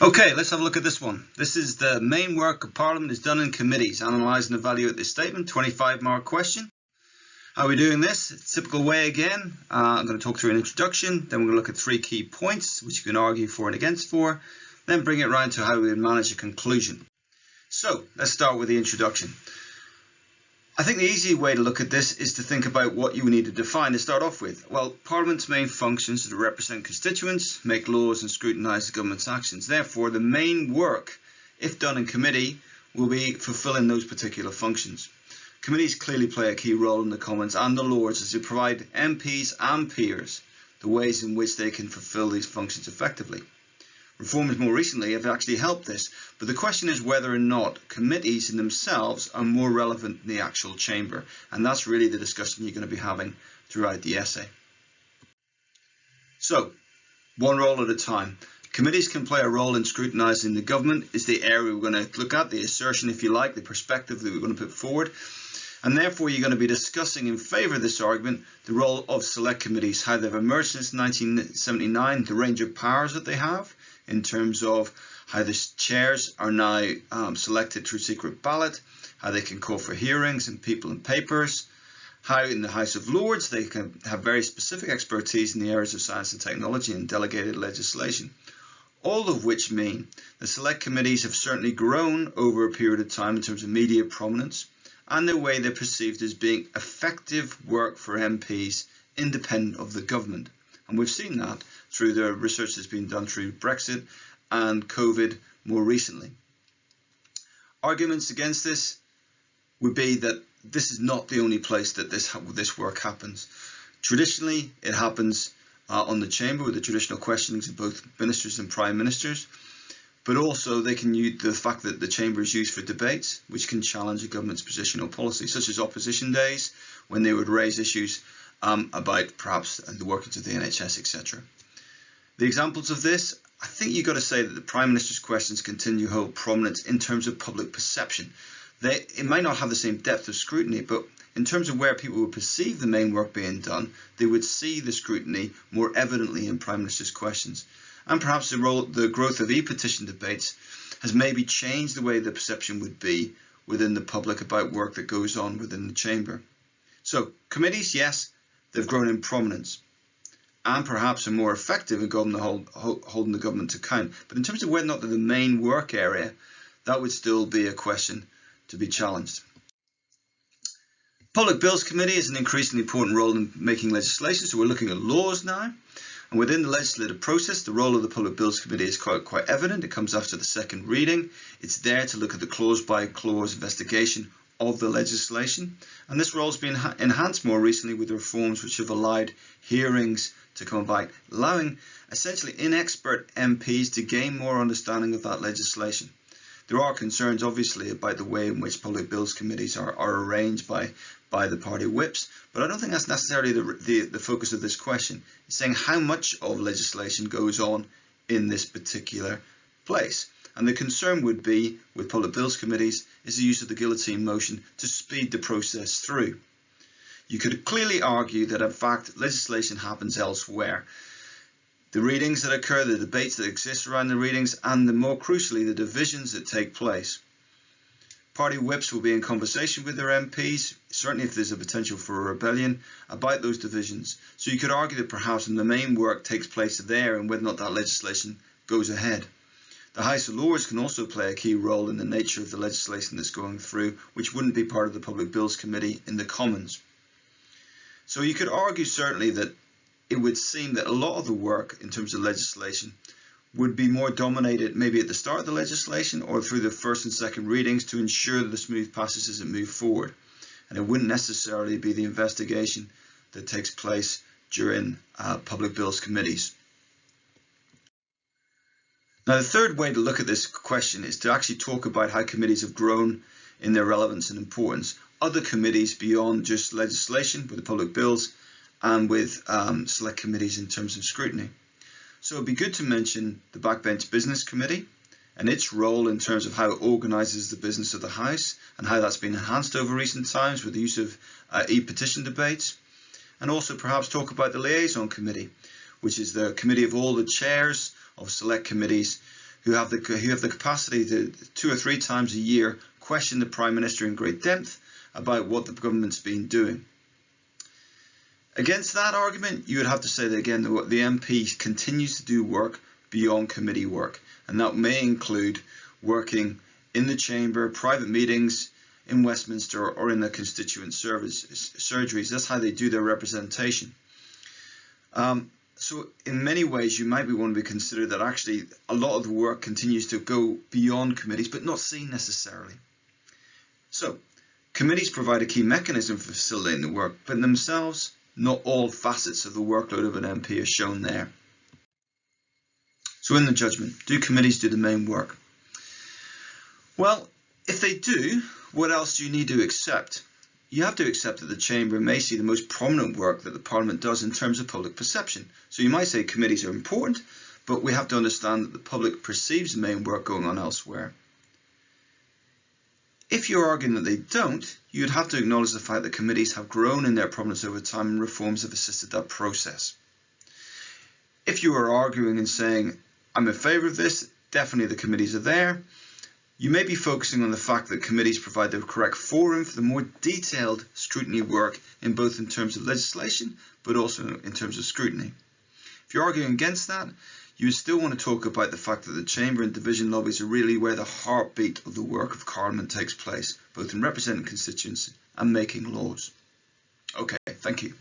Okay, let's have a look at this one. This is the main work of Parliament is done in committees. Analyse and evaluate this statement, 25-mark question. How are we doing this? Typical way again. I'm going to talk through an introduction, then we're going to look at 3 key points which you can argue for and against for, then bring it around to how we would manage a conclusion. So let's start with the introduction. I think the easy way to look at this is to think about what you need to define to start off with. Well, Parliament's main functions are to represent constituents, make laws and scrutinise the government's actions. Therefore, the main work, if done in committee, will be fulfilling those particular functions. Committees clearly play a key role in the Commons and the Lords as they provide MPs and peers the ways in which they can fulfil these functions effectively. Reforms more recently have actually helped this, but the question is whether or not committees in themselves are more relevant than the actual chamber, and that's really the discussion you're going to be having throughout the essay. So, one role at a time. Committees can play a role in scrutinising the government is the area we're going to look at, the assertion if you like, the perspective that we're going to put forward. And therefore you're going to be discussing in favour of this argument the role of select committees, how they've emerged since 1979, the range of powers that they have, in terms of how the chairs are now selected through secret ballot, how they can call for hearings and people and papers, how in the House of Lords they can have very specific expertise in the areas of science and technology and delegated legislation. All of which mean the select committees have certainly grown over a period of time in terms of media prominence and the way they're perceived as being effective work for MPs independent of the government. And we've seen that through the research that's been done through Brexit and COVID more recently. Arguments against this would be that this is not the only place that this work happens. Traditionally, it happens on the chamber with the traditional questionings of both ministers and prime ministers, but also they can use the fact that the chamber is used for debates, which can challenge a government's position or policy, such as opposition days, when they would raise issues about perhaps the workings of the NHS, etc. The examples of this, I think you've got to say that the Prime Minister's questions continue to hold prominence in terms of public perception. It might not have the same depth of scrutiny, but in terms of where people would perceive the main work being done, they would see the scrutiny more evidently in Prime Minister's questions. And perhaps the growth of e-petition debates has maybe changed the way the perception would be within the public about work that goes on within the chamber. So committees, yes, they've grown in prominence and perhaps are more effective in holding the government to account. But in terms of whether or not they're the main work area, that would still be a question to be challenged. Public Bills Committee is an increasingly important role in making legislation, so we're looking at laws now. And within the legislative process, the role of the Public Bills Committee is quite evident. It comes after the second reading. It's there to look at the clause-by-clause investigation of the legislation. And this role has been enhanced more recently with the reforms which have allowed hearings to come about, allowing essentially inexpert MPs to gain more understanding of that legislation. There are concerns, obviously, about the way in which public bills committees are arranged by the party whips, but I don't think that's necessarily the focus of this question. It's saying how much of legislation goes on in this particular place. And the concern would be, with public bills committees, is the use of the guillotine motion to speed the process through. You could clearly argue that, in fact, legislation happens elsewhere. The readings that occur, the debates that exist around the readings, and more crucially, the divisions that take place. Party whips will be in conversation with their MPs, certainly if there's a potential for a rebellion, about those divisions. So you could argue that perhaps the main work takes place there and whether or not that legislation goes ahead. The House of Lords can also play a key role in the nature of the legislation that's going through, which wouldn't be part of the Public Bills Committee in the Commons. So you could argue certainly that it would seem that a lot of the work in terms of legislation would be more dominated maybe at the start of the legislation or through the first and second readings to ensure that the smooth passage as it moves forward. And it wouldn't necessarily be the investigation that takes place during public bills committees. Now, the third way to look at this question is to actually talk about how committees have grown in their relevance and importance. Other committees beyond just legislation with the public bills and with select committees in terms of scrutiny. So it'd be good to mention the Backbench Business Committee and its role in terms of how it organises the business of the House and how that's been enhanced over recent times with the use of e-petition debates. And also perhaps talk about the Liaison Committee, which is the committee of all the chairs of select committees who have the capacity to 2 or 3 times a year question the Prime Minister in great depth about what the government's been doing. Against that argument, you would have to say that again, the MP continues to do work beyond committee work, and that may include working in the chamber, private meetings in Westminster, or in the constituent surgeries. That's how they do their representation. So in many ways, you might want to be considered that actually a lot of the work continues to go beyond committees, but not seen necessarily. So committees provide a key mechanism for facilitating the work, but in themselves, not all facets of the workload of an MP are shown there. So in the judgment, do committees do the main work? Well, if they do, what else do you need to accept? You have to accept that the Chamber may see the most prominent work that the Parliament does in terms of public perception. So you might say committees are important, but we have to understand that the public perceives the main work going on elsewhere. If you're arguing that they don't, you'd have to acknowledge the fact that committees have grown in their prominence over time and reforms have assisted that process. If you are arguing and saying, I'm in favour of this, definitely the committees are there, you may be focusing on the fact that committees provide the correct forum for the more detailed scrutiny work in terms of legislation, but also in terms of scrutiny. If you're arguing against that, you would still want to talk about the fact that the Chamber and division lobbies are really where the heartbeat of the work of Parliament takes place, both in representing constituents and making laws. Okay, thank you.